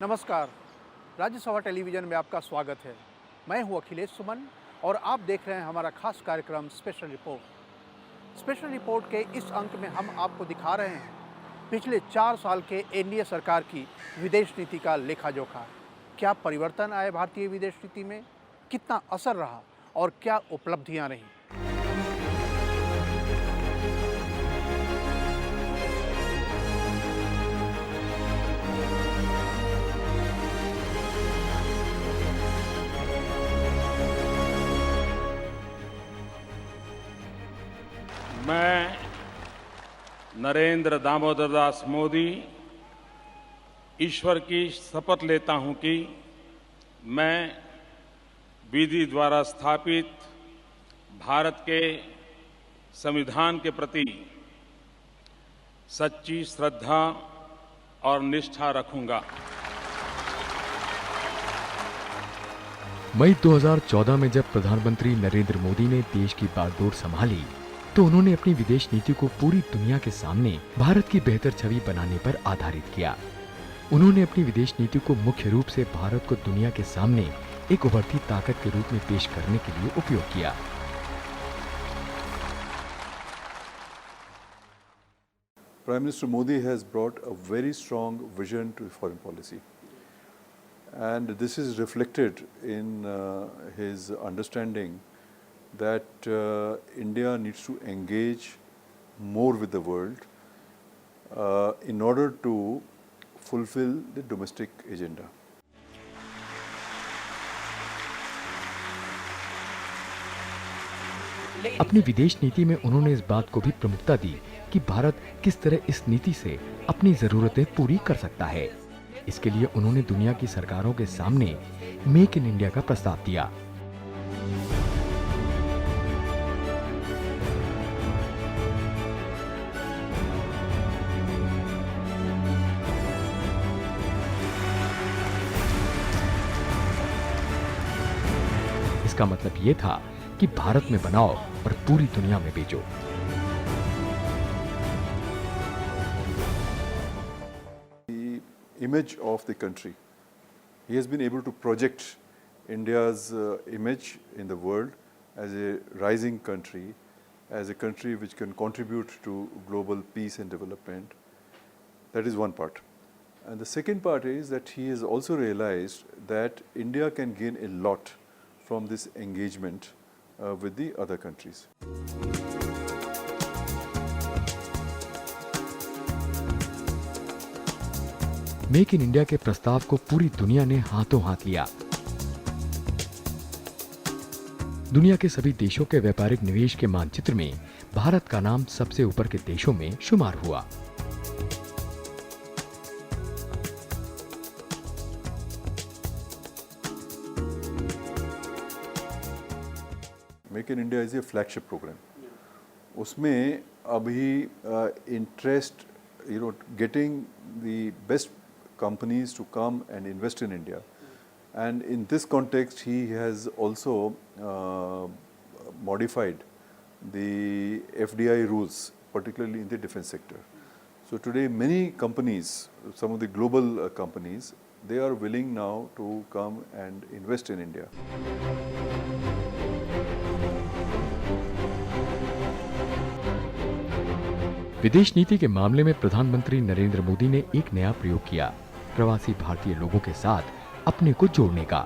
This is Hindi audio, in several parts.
नमस्कार। राज्यसभा टेलीविज़न में आपका स्वागत है। मैं हूं अखिलेश सुमन और आप देख रहे हैं हमारा खास कार्यक्रम स्पेशल रिपोर्ट। स्पेशल रिपोर्ट के इस अंक में हम आपको दिखा रहे हैं पिछले 4 साल के एनडीए सरकार की विदेश नीति का लेखा-जोखा। क्या परिवर्तन आए भारतीय विदेश नीति में? कितना असर रहा और क्या उपलब्धियां रहीं? मैं नरेंद्र दामोदर दास मोदी ईश्वर की शपथ लेता हूं कि मैं विधि द्वारा स्थापित भारत के संविधान के प्रति सच्ची श्रद्धा और निष्ठा रखूंगा। मई 2014 में जब प्रधानमंत्री नरेंद्र मोदी ने देश की बागडोर संभाली तो उन्होंने अपनी विदेश नीति को पूरी दुनिया के सामने भारत की बेहतर छवि बनाने पर आधारित किया। उन्होंने अपनी विदेश नीति को मुख्य रूप से भारत को दुनिया के सामने एक उभरती ताकत के रूप में पेश करने के लिए उपयोग किया। Prime Minister Modi has brought a very strong vision to foreign policy, and this is reflected in his understanding that India needs to engage more with the world in order to fulfill the domestic agenda. अपनी विदेश नीति में उन्होंने इस बात को भी प्रमुखता दी कि भारत किस तरह इस नीति से अपनी जरूरतें पूरी कर सकता है। इसके लिए उन्होंने दुनिया की सरकारों के सामने मेक इन इंडिया का प्रस्ताव दिया। इसका मतलब ये था कि भारत में बनाओ और पूरी दुनिया में बेचो। The image of the country, he has been able to project India's image in the world as a rising country, as a country which can contribute to global peace and development. That is one part. And the second part is that he has also realized that India can gain a lot from this engagement with the other countries. Make in India के प्रस्ताव को पूरी दुनिया ने हाथों हाथ लिया। दुनिया के सभी देशों के व्यापारिक निवेश के मानचित्र में भारत का नाम सबसे ऊपर के देशों में शुमार हुआ। Make in India is a flagship programme. उसमें अभी interest getting the best companies to come and invest in India, and in this context he has also modified the FDI rules, particularly in the defense sector. So today many companies, some of the global companies, they are willing now to come and invest in India. विदेश नीति के मामले में प्रधानमंत्री नरेंद्र मोदी ने एक नया प्रयोग किया, प्रवासी भारतीय लोगों के साथ अपने को जोड़ने का।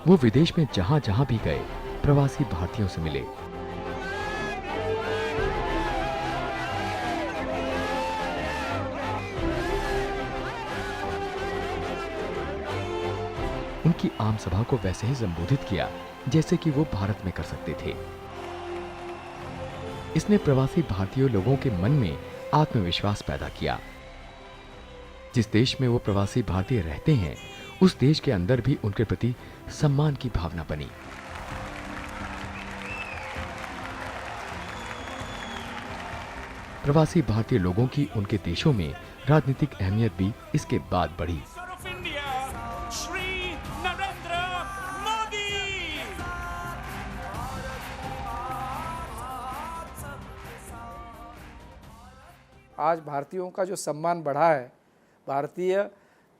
वो विदेश में जहां जहां भी गए, प्रवासी भारतीयों से मिले। उनकी आम सभा को वैसे ही संबोधित किया जैसे कि वो भारत में कर सकते थे। इसने प्रवासी भारतीय लोगों के मन में आत्मविश्वास पैदा किया। जिस देश में वो प्रवासी भारतीय रहते हैं, उस देश के अंदर भी उनके प्रति सम्मान की भावना बनी। प्रवासी भारतीय लोगों की उनके देशों में राजनीतिक अहमियत भी इसके बाद बढ़ी। आज भारतीयों का जो सम्मान बढ़ा है, भारतीय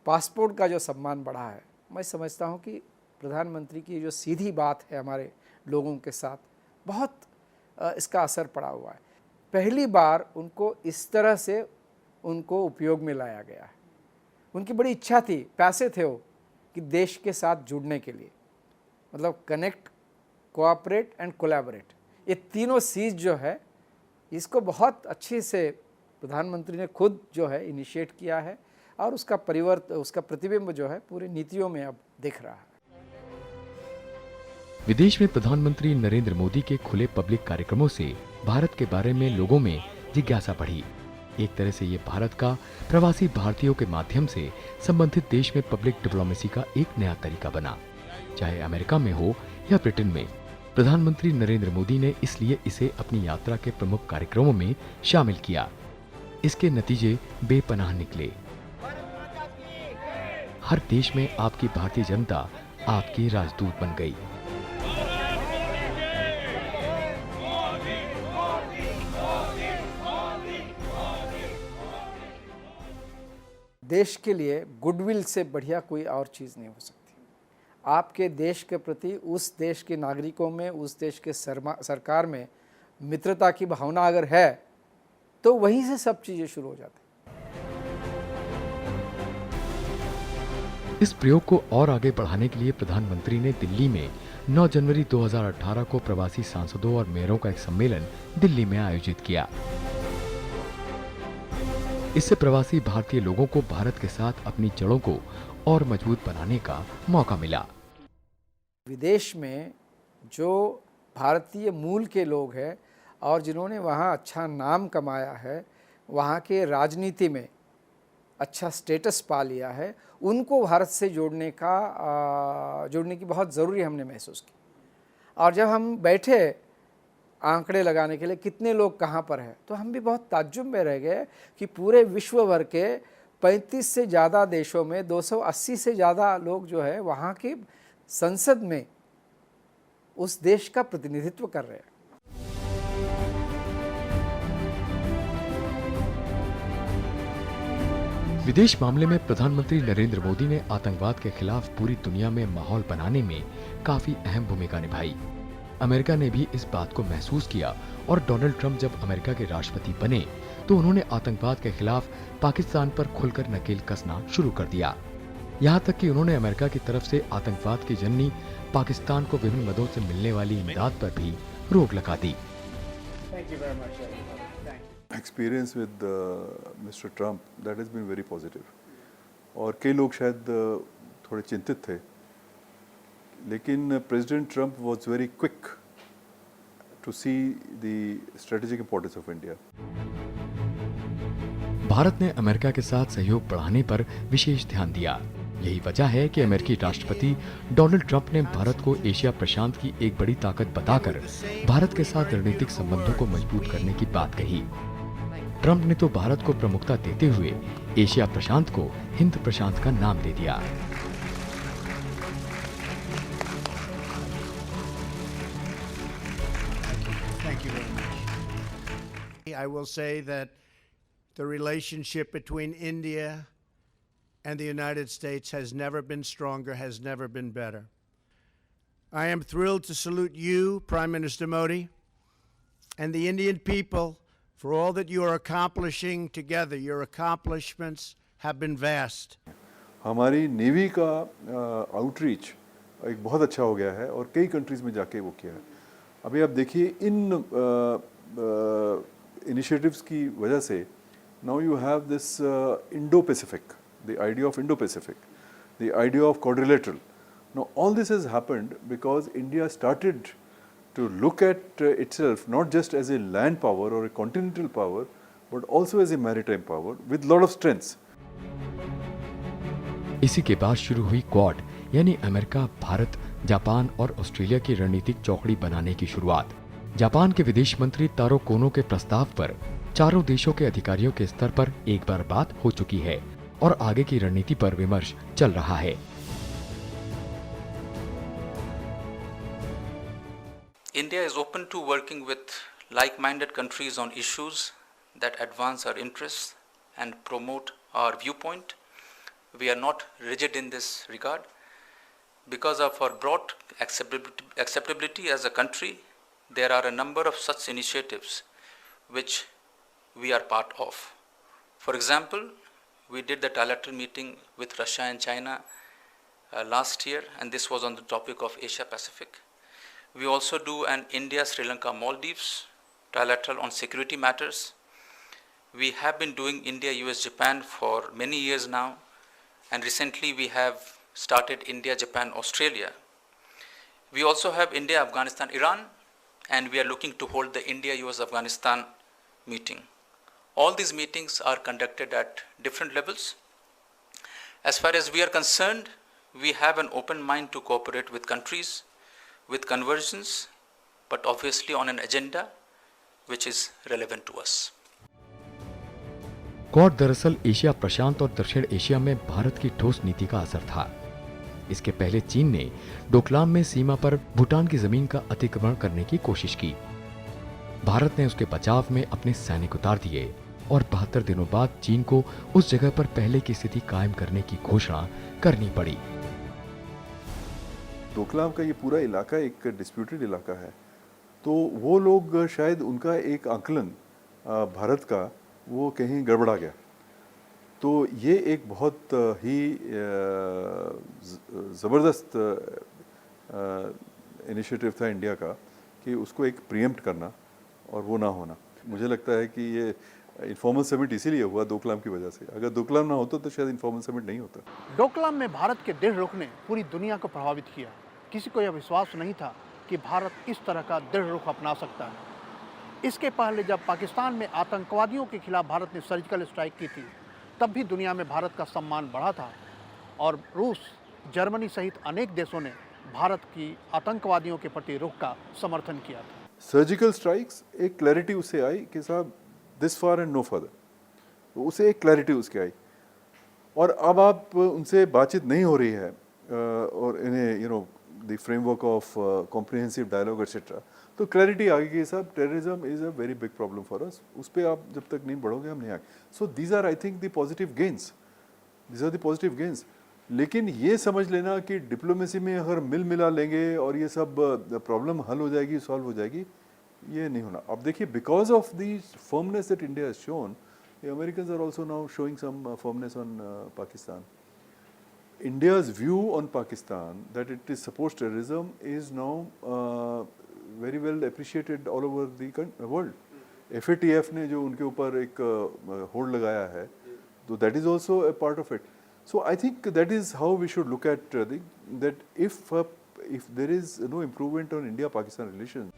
पासपोर्ट का जो सम्मान बढ़ा है, मैं समझता हूँ कि प्रधानमंत्री की जो सीधी बात है हमारे लोगों के साथ, बहुत इसका असर पड़ा हुआ है। पहली बार उनको इस तरह से उनको उपयोग में लाया गया है। उनकी बड़ी इच्छा थी, पैसे थे वो कि देश के साथ जुड़ने के लिए, मतलब कनेक्ट, कोऑपरेट एंड कोलैबोरेट, ये तीनों चीज़ जो है इसको बहुत अच्छे से प्रधानमंत्री ने खुद जो है इनिशिएट किया है और उसका उसका प्रतिबिंब जो है पूरी नीतियों में अब दिख रहा है। विदेश में प्रधानमंत्री नरेंद्र मोदी के खुले पब्लिक कार्यक्रमों से भारत के बारे में लोगों में जिज्ञासा बढ़ी। एक तरह से ये भारत का प्रवासी भारतीयों के माध्यम से संबंधित देश में पब्लिक डिप्लोमेसी का एक नया तरीका बना, चाहे अमेरिका में हो या ब्रिटेन में। प्रधानमंत्री नरेंद्र मोदी ने इसलिए इसे अपनी यात्रा के प्रमुख कार्यक्रमों में शामिल किया। इसके नतीजे बेपनाह निकले। हर देश में आपकी भारतीय जनता आपकी राजदूत बन गई। देश के लिए गुडविल से बढ़िया कोई और चीज़ नहीं हो सकती। आपके देश के प्रति उस देश के नागरिकों में, उस देश के सरकार में मित्रता की भावना अगर है तो वहीं से सब चीज़ें शुरू हो जाती। इस प्रयोग को और आगे बढ़ाने के लिए प्रधानमंत्री ने दिल्ली में 9 जनवरी 2018 को प्रवासी सांसदों और मेयरों का एक सम्मेलन दिल्ली में आयोजित किया। इससे प्रवासी भारतीय लोगों को भारत के साथ अपनी जड़ों को और मजबूत बनाने का मौका मिला। विदेश में जो भारतीय मूल के लोग हैं और जिन्होंने वहाँ अच्छा नाम कमाया है, वहाँ के राजनीति में अच्छा स्टेटस पा लिया है, उनको भारत से जोड़ने की बहुत ज़रूरी हमने महसूस की। और जब हम बैठे आंकड़े लगाने के लिए कितने लोग कहाँ पर हैं, तो हम भी बहुत ताज्जुब में रह गए कि पूरे विश्व भर के 35 से ज़्यादा देशों में 280 से ज़्यादा लोग जो है वहाँ की संसद में उस देश का प्रतिनिधित्व कर रहे हैं। विदेश मामले में प्रधानमंत्री नरेंद्र मोदी ने आतंकवाद के खिलाफ पूरी दुनिया में माहौल बनाने में काफी अहम भूमिका निभाई। अमेरिका ने भी इस बात को महसूस किया और डोनाल्ड ट्रंप जब अमेरिका के राष्ट्रपति बने तो उन्होंने आतंकवाद के खिलाफ पाकिस्तान पर खुलकर नकेल कसना शुरू कर दिया। यहाँ तक कि उन्होंने अमेरिका की तरफ से आतंकवाद की जननी पाकिस्तान को विभिन्न मदों से मिलने वाली इमदाद पर भी रोक लगा दी। Experience with mister Trump that has been very positive. और कई लोग शायद थोड़े चिंतित थे, लेकिन president Trump was very quick to see the strategic importance of India. Bharat ने अमेरिका के साथ सहयोग बढ़ाने पर विशेष ध्यान दिया। यही वजह है कि अमेरिकी राष्ट्रपति डोनाल्ड ट्रंप ने भारत को एशिया प्रशांत की एक बड़ी ताकत बताकर भारत के साथ रणनीतिक संबंधों को मजबूत करने की बात कही। ट्रंप ने तो भारत को प्रमुखता देते हुए एशिया प्रशांत को हिंद प्रशांत का नाम दे दिया। Thank you very much. I will say that the relationship between India and the United States has never been stronger, has never been better. I am thrilled to salute you, Prime Minister Modi, and the Indian people for all that you are accomplishing together. Your accomplishments have been vast. हमारी नेवी का आउटरीच एक बहुत अच्छा हो गया है और कई कंट्रीज़ में जाके वो किया है। अभी आप देखिए इन इनिशिएटिव्स की वजह से now you have this Indo-Pacific, the idea of Indo-Pacific, the idea of quadrilateral. Now all this has happened because India started to look at itself not just as a land power or a continental power, but also as a maritime power with lot of strengths. इसी के बाद शुरू हुई क्वाड यानी अमेरिका, भारत, जापान और ऑस्ट्रेलिया की रणनीतिक चौकड़ी बनाने की शुरुआत। जापान के विदेश मंत्री तारो कोनो के प्रस्ताव पर चारों देशों के अधिकारियों के स्तर पर एक बार बात हो चुकी है और आगे की रणनीति पर विमर्श चल रहा है। India is open to working with like-minded countries on issues that advance our interests and promote our viewpoint. we are not rigid in this regard. Because of our broad acceptability as a country, there are a number of such initiatives which we are part of. For example, we did the trilateral meeting with Russia and China last year, and this was on the topic of Asia Pacific. We also do an India, Sri Lanka, Maldives trilateral on security matters. We have been doing India, US, Japan for many years now, and recently we have started India, Japan, Australia. We also have India, Afghanistan, Iran, and we are looking to hold the India, US, Afghanistan meeting. All these meetings are conducted at different levels. As far as we are concerned, we have an open mind to cooperate with countries, with convergence, but obviously on an agenda which is relevant to us. Quad दरअसल एशिया प्रशांत और दक्षिण एशिया में भारत की ठोस नीति का असर था। इसके पहले चीन ने डोकलाम में सीमा पर भूटान की जमीन का अतिक्रमण करने की कोशिश की। भारत ने उसके बचाव में अपने सैनिक उतार दिए और 72 दिनों बाद चीन को उस जगह पर पहले की स्थिति कायम करने की घोषणा करनी पड़ी। डोकलाम का ये पूरा इलाका एक डिस्प्यूटेड इलाका है, तो वो लोग शायद उनका एक आकलन भारत का वो कहीं गड़बड़ा गया। तो ये एक बहुत ही ज़बरदस्त इनिशिएटिव था इंडिया का कि उसको एक प्रीएम्प्ट करना और वो ना होना। मुझे लगता है कि ये इन्फॉर्मल समिट इसीलिए हुआ डोकलाम की वजह से। अगर डोकलाम ना होता तो शायद इन्फॉर्मल समिट नहीं होता। डोकलाम में भारत के दृढ़ रुख ने पूरी दुनिया को प्रभावित किया। किसी को यह विश्वास नहीं था कि भारत इस तरह का दृढ़ रुख अपना सकता है। इसके पहले जब पाकिस्तान में आतंकवादियों के खिलाफ भारत ने सर्जिकल स्ट्राइक की थी, तब भी दुनिया में भारत का सम्मान बढ़ा था और रूस, जर्मनी सहित अनेक देशों ने भारत की आतंकवादियों के प्रति रुख का समर्थन किया था। सर्जिकल स्ट्राइक्स एक क्लैरिटी उससे आई कि साहब this far and no further, तो उसे एक क्लैरिटी उसकी आई। और अब आप उनसे बातचीत नहीं हो रही है और इन्हें the framework of comprehensive dialogue etcetera, तो क्लैरिटी आ गई कि साहब terrorism is a very big problem for us. उस पर आप जब तक नहीं बढ़ोगे हम नहीं आगे। So these are I think the positive gains, these are the positive gains. लेकिन ये समझ लेना कि डिप्लोमेसी में अगर मिल मिला लेंगे और ये सब प्रॉब्लम हल हो जाएगी, सॉल्व हो जाएगी, ये नहीं होना। अब देखिए, because of the firmness that India has shown, the Americans are also now showing some firmness on Pakistan. India's view on Pakistan that it is supports terrorism is now very well appreciated all over the world. FATF ने जो उनके ऊपर एक होल्ड लगाया है, तो that is also a part of it. So I think that is how we should look at that if there is no improvement on India-Pakistan relations.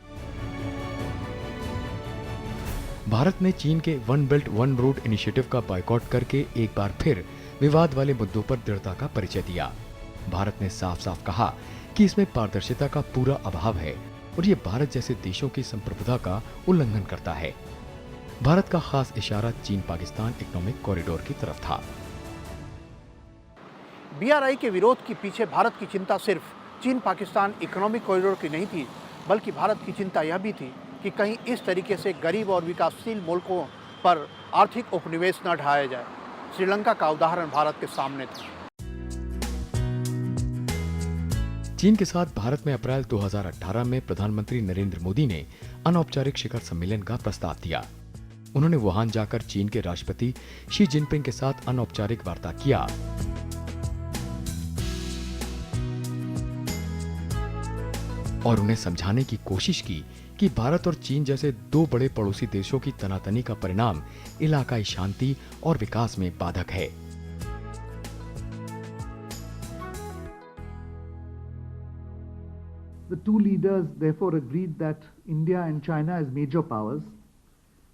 Bharat ने चीन के one belt one road initiative का बायकॉट करके एक बार फिर विवाद वाले मुद्दों पर दृढ़ता का परिचय दिया। भारत ने साफ साफ कहा कि इसमें पारदर्शिता का पूरा अभाव है और ये भारत जैसे देशों की संप्रभुता का उल्लंघन करता है। भारत का खास इशारा चीन पाकिस्तान इकोनॉमिक कॉरिडोर की तरफ था। BRI के विरोध के पीछे भारत की चिंता सिर्फ चीन पाकिस्तान इकोनॉमिक कॉरिडोर की नहीं थी, बल्कि भारत की चिंता यह भी थी कि कहीं इस तरीके से गरीब और विकासशील मुल्कों पर आर्थिक उपनिवेश न ढाया जाए। श्रीलंका का उदाहरण भारत के सामने था। चीन के साथ भारत में अप्रैल 2018 में प्रधानमंत्री नरेंद्र मोदी ने अनौपचारिक शिखर सम्मेलन का प्रस्ताव दिया। उन्होंने वुहान जाकर चीन के राष्ट्रपति शी जिनपिंग के साथ अनौपचारिक वार्ता किया और उन्हें समझाने की कोशिश की कि भारत और चीन जैसे दो बड़े पड़ोसी देशों की तनातनी का परिणाम इलाकाई शांति और विकास में बाधक है। The two leaders therefore agreed that India and China, as major powers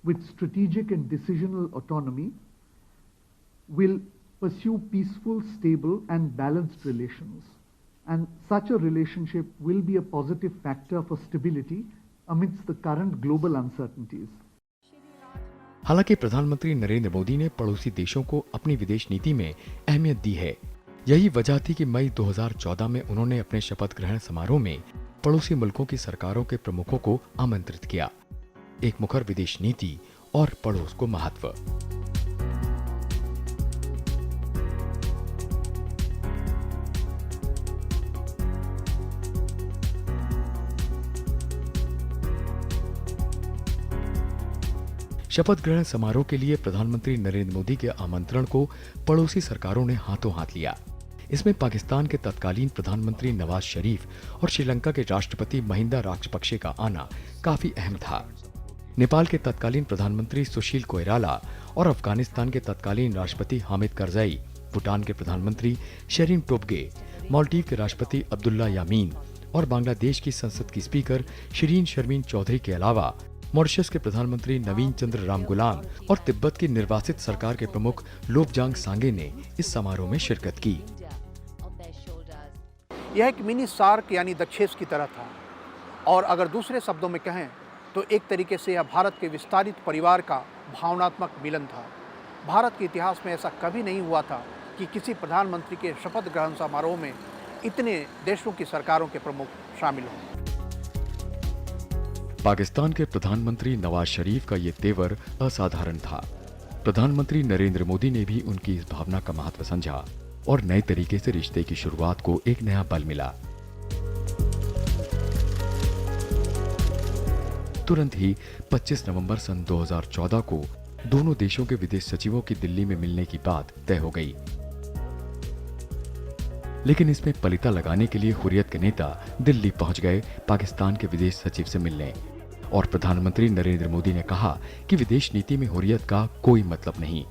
with strategic and decisional autonomy, will pursue peaceful, stable and balanced relations. And such a relationship will be a positive factor for stability amidst the current global uncertainties. हालांकि प्रधानमंत्री नरेंद्र मोदी ने पड़ोसी देशों को अपनी विदेश नीति में अहमियत दी है। यही वजह थी कि मई 2014 में उन्होंने अपने शपथ ग्रहण समारोह में पड़ोसी मुल्कों की सरकारों के प्रमुखों को आमंत्रित किया। एक मुखर विदेश नीति और पड़ोस को महत्व। शपथ ग्रहण समारोह के लिए प्रधानमंत्री नरेंद्र मोदी के आमंत्रण को पड़ोसी सरकारों ने हाथों हाथ लिया। इसमें पाकिस्तान के तत्कालीन प्रधानमंत्री नवाज शरीफ और श्रीलंका के राष्ट्रपति महिंदा राजपक्षे का आना काफी अहम था। नेपाल के तत्कालीन प्रधानमंत्री सुशील कोइराला और अफगानिस्तान के तत्कालीन राष्ट्रपति हामिद करजई, भूटान के प्रधानमंत्री शेरिंग टोब्गे, मालदीव के राष्ट्रपति अब्दुल्ला यामीन और बांग्लादेश की संसद की स्पीकर शिरीन शर्मीन चौधरी के अलावा मॉरिशस के प्रधानमंत्री नवीन चंद्र रामगुलाम और तिब्बत की निर्वासित सरकार के प्रमुख लोबजांग सांगे ने इस समारोह में शिरकत की। यह एक मिनी सार्क यानी दक्षेस की तरह था और अगर दूसरे शब्दों में कहें तो एक तरीके से यह भारत के विस्तारित परिवार का भावनात्मक मिलन था। भारत के इतिहास में ऐसा कभी नहीं हुआ था कि किसी प्रधानमंत्री के शपथ ग्रहण समारोह में इतने देशों की सरकारों के प्रमुख शामिल हों। पाकिस्तान के प्रधानमंत्री नवाज शरीफ का ये तेवर असाधारण था। प्रधानमंत्री नरेंद्र मोदी ने भी उनकी इस भावना का महत्व समझा और नए तरीके से रिश्ते की शुरुआत को एक नया बल मिला। तुरंत ही 25 नवंबर सन 2014 को दोनों देशों के विदेश सचिवों की दिल्ली में मिलने की बात तय हो गई। लेकिन इसमें पलीता लगाने के लिए हुर्रियत के नेता दिल्ली पहुंच गए पाकिस्तान के विदेश सचिव से मिलने और प्रधानमंत्री नरेंद्र मोदी ने कहा कि विदेश नीति में हुर्रियत का कोई मतलब नहीं।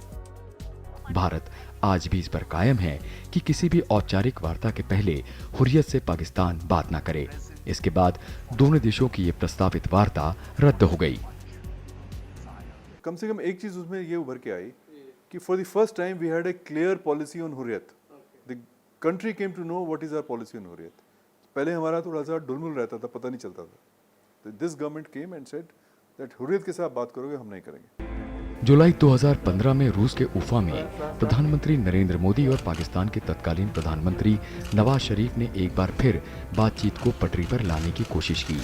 भारत आज भी इस पर कायम है कि किसी भी औपचारिक वार्ता के पहले हुर्रियत से पाकिस्तान बात न करे। इसके बाद दोनों देशों की ये प्रस्तावित वार्ता रद्द हो गई। कम से कम एक चीज उसमें ये उभर के आई कि for the first time we had a clear policy on Hurriyat. The country came to know what is our policy on Hurriyat. पहले हमारा थोड़ा सा डुलमुल रहता था, पता नहीं चलता था। तो this government came and said that Hurriyat के साथ बात करोगे, हम नहीं करेंगे। जुलाई 2015 में रूस के उफा में प्रधानमंत्री नरेंद्र मोदी और पाकिस्तान के तत्कालीन प्रधानमंत्री नवाज शरीफ ने एक बार फिर बातचीत को पटरी पर लाने की कोशिश की।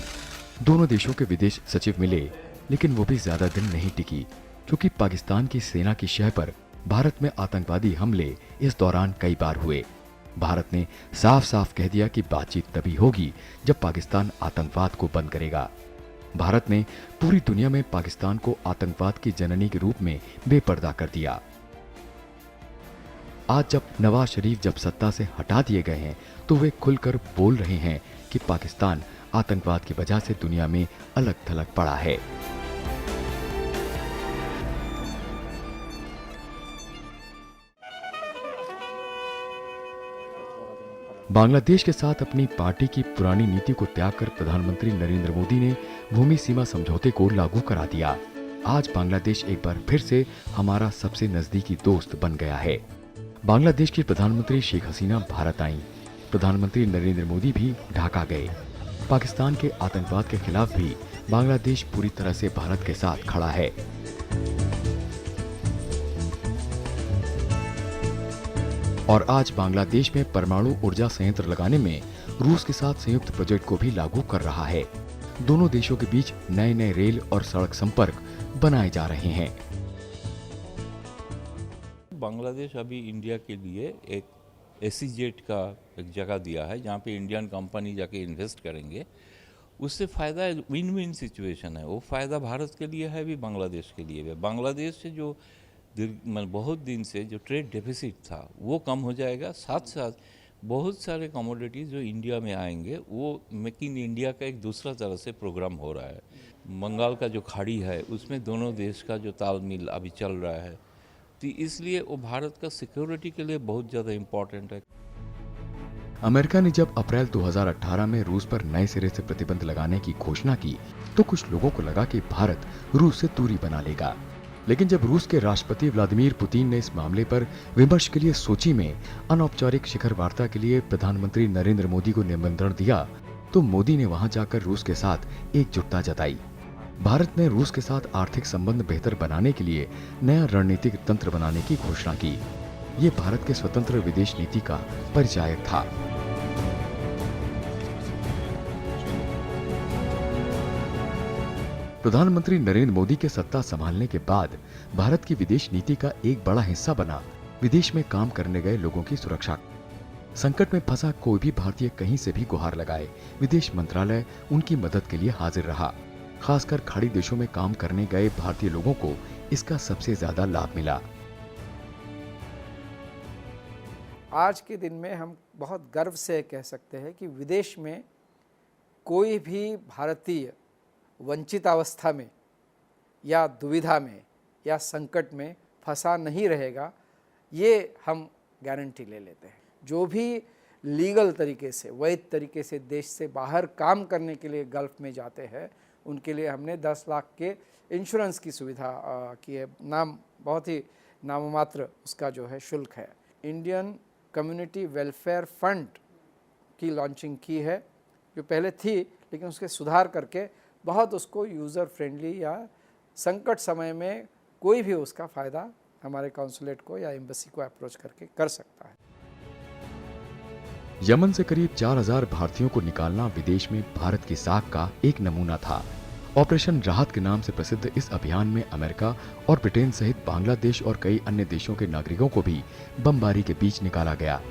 दोनों देशों के विदेश सचिव मिले, लेकिन वो भी ज्यादा दिन नहीं टिकी क्योंकि पाकिस्तान की सेना की शह पर भारत में आतंकवादी हमले इस दौरान कई बार हुए। भारत ने साफ साफ कह दिया कि बातचीत तभी होगी जब पाकिस्तान आतंकवाद को बंद करेगा। भारत ने पूरी दुनिया में पाकिस्तान को आतंकवाद की जननी के रूप में बेपर्दा कर दिया। आज जब नवाज शरीफ जब सत्ता से हटा दिए गए हैं तो वे खुलकर बोल रहे हैं कि पाकिस्तान आतंकवाद की वजह से दुनिया में अलग थलग पड़ा है। बांग्लादेश के साथ अपनी पार्टी की पुरानी नीति को त्याग कर प्रधानमंत्री नरेंद्र मोदी ने भूमि सीमा समझौते को लागू करा दिया। आज बांग्लादेश एक बार फिर से हमारा सबसे नजदीकी दोस्त बन गया है। बांग्लादेश की प्रधानमंत्री शेख हसीना भारत आईं। प्रधानमंत्री नरेंद्र मोदी भी ढाका गए। पाकिस्तान के आतंकवाद के खिलाफ भी बांग्लादेश पूरी तरह से भारत के साथ खड़ा है। और आज बांग्लादेश में परमाणु ऊर्जा संयंत्र लगाने में रूस के साथ संयुक्त प्रोजेक्ट को भी लागू कर रहा है। दोनों देशों के बीच नए नए रेल और सड़क संपर्क बनाए जा रहे हैं। बांग्लादेश अभी इंडिया के लिए एक एसीजेट का एक जगह दिया है जहाँ पे इंडियन कंपनी जाके इन्वेस्ट करेंगे। उससे फ़ायदा विन विन सिचुएशन है। वो फ़ायदा भारत के लिए है भी, बांग्लादेश के लिए भी। बांग्लादेश से जो बहुत दिन से जो ट्रेड डेफिसिट था वो कम हो जाएगा। साथ साथ बहुत सारे कमोडिटीज़ जो इंडिया में आएंगे वो मेक इन इंडिया का एक दूसरा तरह से प्रोग्राम हो रहा है। बंगाल का जो खाड़ी है उसमें दोनों देश का जो तालमेल अभी चल रहा है, तो इसलिए वो भारत का सिक्योरिटी के लिए बहुत ज़्यादा इम्पोर्टेंट है। अमेरिका ने जब अप्रैल 2018 में रूस पर नए सिरे से प्रतिबंध लगाने की घोषणा की तो कुछ लोगों को लगा कि भारत रूस से दूरी बना लेगा। लेकिन जब रूस के राष्ट्रपति व्लादिमीर पुतिन ने इस मामले पर विमर्श के लिए सोची में अनौपचारिक शिखर वार्ता के लिए प्रधानमंत्री नरेंद्र मोदी को निमंत्रण दिया तो मोदी ने वहां जाकर रूस के साथ एकजुटता जताई। भारत ने रूस के साथ आर्थिक संबंध बेहतर बनाने के लिए नया रणनीतिक तंत्र बनाने की घोषणा की। ये भारत के स्वतंत्र विदेश नीति का परिचायक था। प्रधानमंत्री नरेंद्र मोदी के सत्ता संभालने के बाद भारत की विदेश नीति का एक बड़ा हिस्सा बना विदेश में काम करने गए लोगों की सुरक्षा। संकट में फंसा कोई भी भारतीय कहीं से भी गुहार लगाए, विदेश मंत्रालय उनकी मदद के लिए हाजिर रहा। खासकर खाड़ी देशों में काम करने गए भारतीय लोगों को इसका सबसे ज्यादा लाभ मिला। आज के दिन में हम बहुत गर्व से कह सकते हैं कि विदेश में कोई भी भारतीय वंचित अवस्था में या दुविधा में या संकट में फंसा नहीं रहेगा, ये हम गारंटी ले लेते हैं। जो भी लीगल तरीके से, वैध तरीके से देश से बाहर काम करने के लिए गल्फ में जाते हैं, उनके लिए हमने 10 लाख के इंश्योरेंस की सुविधा की है। नाम बहुत ही नाममात्र उसका जो है शुल्क है। इंडियन कम्युनिटी वेलफेयर फंड की लॉन्चिंग की है, जो पहले थी लेकिन उसके सुधार करके बहुत उसको यूज़र फ्रेंडली या संकट समय में कोई भी उसका फ़ायदा हमारे कॉन्सुलेट को या एम्बेसी को अप्रोच करके कर सकता है। यमन से करीब 4000 भारतीयों को निकालना विदेश में भारत की साख का एक नमूना था। ऑपरेशन राहत के नाम से प्रसिद्ध इस अभियान में अमेरिका और ब्रिटेन सहित बांग्लादेश और कई अन्य देशों के नागरिकों को भी बमबारी के बीच निकाला गया।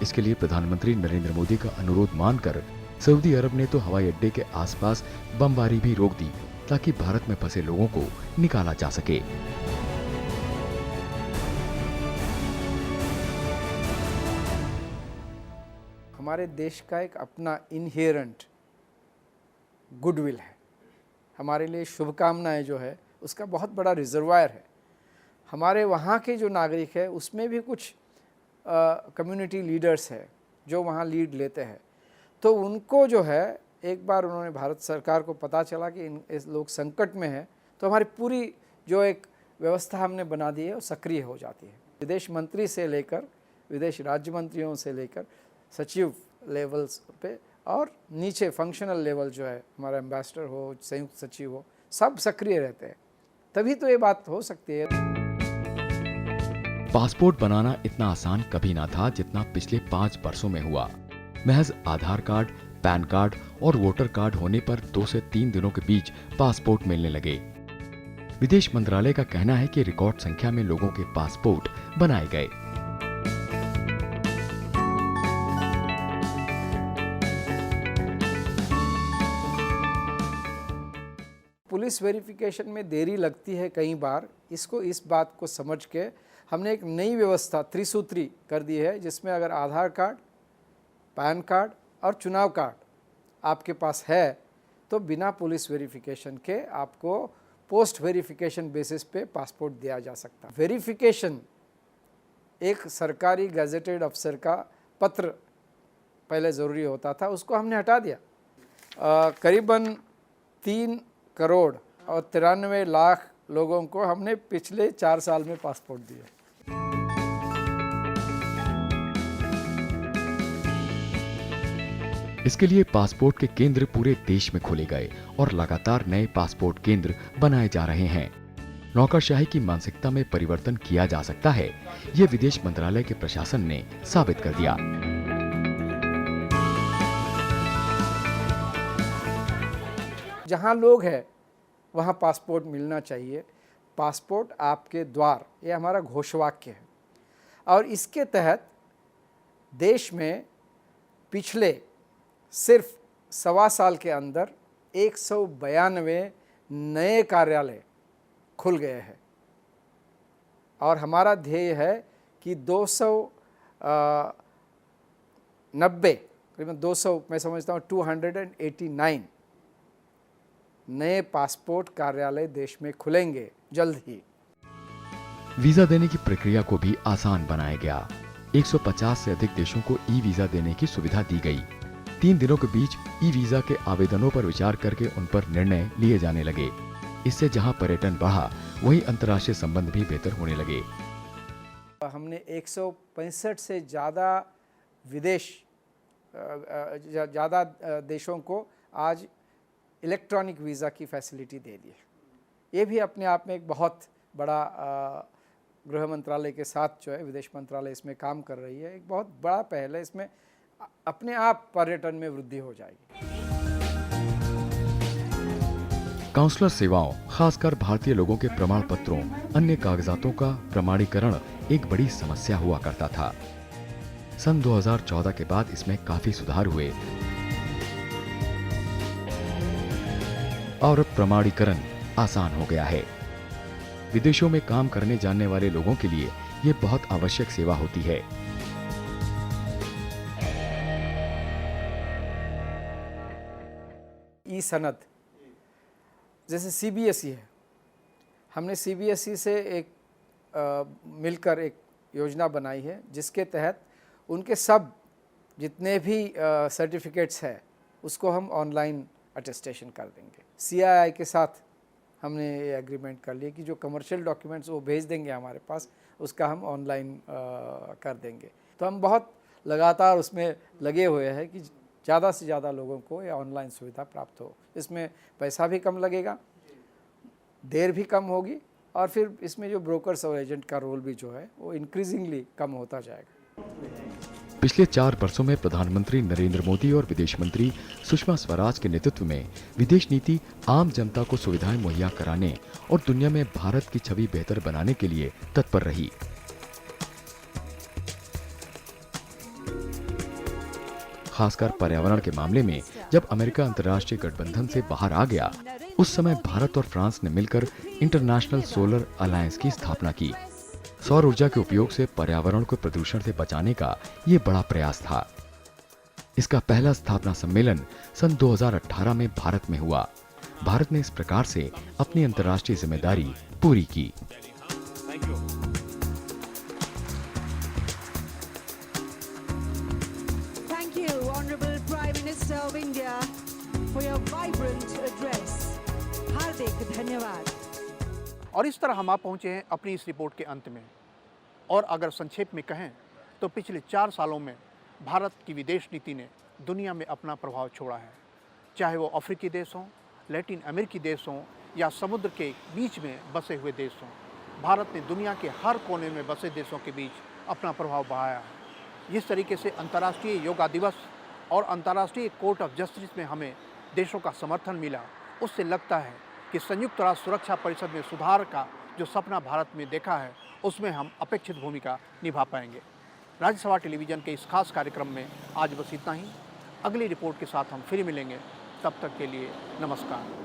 इसके लिए प्रधानमंत्री नरेंद्र मोदी का अनुरोध मानकर सऊदी अरब ने तो हवाई अड्डे के आसपास बमबारी भी रोक दी, ताकि भारत में फंसे लोगों को निकाला जा सके। हमारे देश का एक अपना इनहेरेंट गुडविल है, हमारे लिए शुभकामनाएं जो है उसका बहुत बड़ा रिजर्वायर है। हमारे वहाँ के जो नागरिक है उसमें भी कुछ कम्युनिटी लीडर्स है जो वहाँ लीड लेते हैं, तो उनको जो है एक बार उन्होंने भारत सरकार को पता चला कि इस लोग संकट में हैं, तो हमारी पूरी जो एक व्यवस्था हमने बना दी है वो सक्रिय हो जाती है। विदेश मंत्री से लेकर विदेश राज्य मंत्रियों से लेकर सचिव लेवल्स पे और नीचे फंक्शनल लेवल जो है हमारा एम्बेसडर हो, संयुक्त सचिव हो, सब सक्रिय रहते हैं, तभी तो ये बात हो सकती है। पासपोर्ट बनाना इतना आसान कभी ना था जितना पिछले 5 वर्षों में हुआ। महज आधार कार्ड, पैन कार्ड और वोटर कार्ड होने पर 2 से 3 दिनों के बीच पासपोर्ट मिलने लगे। विदेश मंत्रालय का कहना है कि रिकॉर्ड संख्या में लोगों के पासपोर्ट बनाए गए। पुलिस वेरिफिकेशन में देरी लगती है कई बार, इसको इस बात को समझ के हमने एक नई व्यवस्था त्रिसूत्री कर दी है, जिसमें अगर आधार कार्ड, पैन कार्ड और चुनाव कार्ड आपके पास है तो बिना पुलिस वेरिफिकेशन के आपको पोस्ट वेरिफिकेशन बेसिस पे पासपोर्ट दिया जा सकता है। वेरिफिकेशन एक सरकारी गैजेटेड अफसर का पत्र पहले ज़रूरी होता था, उसको हमने हटा दिया। करीबन 3 करोड़ और 93 लाख लोगों को हमने पिछले 4 साल में पासपोर्ट दिए। इसके लिए पासपोर्ट के केंद्र पूरे देश में खोले गए और लगातार नए पासपोर्ट केंद्र बनाए जा रहे हैं। नौकरशाही की मानसिकता में परिवर्तन किया जा सकता है, ये विदेश मंत्रालय के प्रशासन ने साबित कर दिया। जहाँ लोग हैं वहाँ पासपोर्ट मिलना चाहिए। पासपोर्ट आपके द्वार, ये हमारा घोषवाक्य है और इसके तहत देश में पिछले सिर्फ 1.25 साल के अंदर 192 नए कार्यालय खुल गए हैं और हमारा ध्येय है कि 290 करीबन 200 मैं समझता हूँ 289 नए पासपोर्ट कार्यालय देश में खुलेंगे जल्द ही। वीजा देने की प्रक्रिया को भी आसान बनाया गया। 150 से अधिक देशों को ई वीजा देने की सुविधा दी गई। 3 दिनों के बीच ई वीजा के आवेदनों पर विचार करके उन पर निर्णय लिए जाने लगे। इससे जहां पर्यटन बढ़ा, वहीं अंतर्राष्ट्रीय संबंध भी बेहतर होने लगे। हमने 165 से ज़्यादा देशों को आज इलेक्ट्रॉनिक वीज़ा की फैसिलिटी दे दी है। ये भी अपने आप में एक बहुत बड़ा गृह मंत्रालय के साथ जो है विदेश मंत्रालय इसमें काम कर रही है, एक बहुत बड़ा पहल है। इसमें अपने आप पर्यटन में वृद्धि हो जाएगी। काउंसलर सेवाओं, खासकर भारतीय लोगों के प्रमाण पत्रों, अन्य कागजातों का प्रमाणीकरण एक बड़ी समस्या हुआ करता था। सन 2014 के बाद इसमें काफी सुधार हुए। और अब प्रमाणीकरण आसान हो गया है। विदेशों में काम करने जाने वाले लोगों के लिए ये बहुत आवश्यक सेवा होती है। ई सनद जैसे सीबीएसई है, हमने सीबीएसई से मिलकर एक योजना बनाई है जिसके तहत उनके सब जितने भी सर्टिफिकेट्स हैं उसको हम ऑनलाइन अटेस्टेशन कर देंगे। सीआईआई के साथ हमने ये एग्रीमेंट कर लिया कि जो कमर्शियल डॉक्यूमेंट्स वो भेज देंगे हमारे पास, उसका हम ऑनलाइन कर देंगे। तो हम बहुत लगातार उसमें लगे हुए हैं कि ज़्यादा से ज़्यादा लोगों को ये ऑनलाइन सुविधा प्राप्त हो। इसमें पैसा भी कम लगेगा, देर भी कम होगी और फिर इसमें जो ब्रोकर्स और एजेंट का रोल भी जो है वो इंक्रीजिंगली कम होता जाएगा। पिछले 4 वर्षों में प्रधानमंत्री नरेंद्र मोदी और विदेश मंत्री सुषमा स्वराज के नेतृत्व में विदेश नीति आम जनता को सुविधाएं मुहैया कराने और दुनिया में भारत की छवि बेहतर बनाने के लिए तत्पर रही। खासकर पर्यावरण के मामले में जब अमेरिका अंतर्राष्ट्रीय गठबंधन से बाहर आ गया, उस समय भारत और फ्रांस ने मिलकर इंटरनेशनल सोलर अलायंस की स्थापना की। सौर ऊर्जा के उपयोग से पर्यावरण को प्रदूषण से बचाने का ये बड़ा प्रयास था। इसका पहला स्थापना सम्मेलन सन 2018 में भारत में हुआ। भारत ने इस प्रकार से अपनी अंतर्राष्ट्रीय जिम्मेदारी पूरी की। Thank you, Honorable Prime Minister of India, for your vibrant address. हार्दिक धन्यवाद। और इस तरह हम आप पहुँचे हैं अपनी इस रिपोर्ट के अंत में। और अगर संक्षेप में कहें तो पिछले 4 सालों में भारत की विदेश नीति ने दुनिया में अपना प्रभाव छोड़ा है। चाहे वो अफ्रीकी देश हों, लैटिन अमेरिकी देश हों या समुद्र के बीच में बसे हुए देश हों, भारत ने दुनिया के हर कोने में बसे देशों के बीच अपना प्रभाव बढ़ाया है। जिस तरीके से अंतर्राष्ट्रीय योगा दिवस और अंतर्राष्ट्रीय कोर्ट ऑफ जस्टिस में हमें देशों का समर्थन मिला, उससे लगता है कि संयुक्त राष्ट्र सुरक्षा परिषद में सुधार का जो सपना भारत में देखा है उसमें हम अपेक्षित भूमिका निभा पाएंगे। राज्यसभा टेलीविज़न के इस खास कार्यक्रम में आज बस इतना ही। अगली रिपोर्ट के साथ हम फिर मिलेंगे, तब तक के लिए नमस्कार।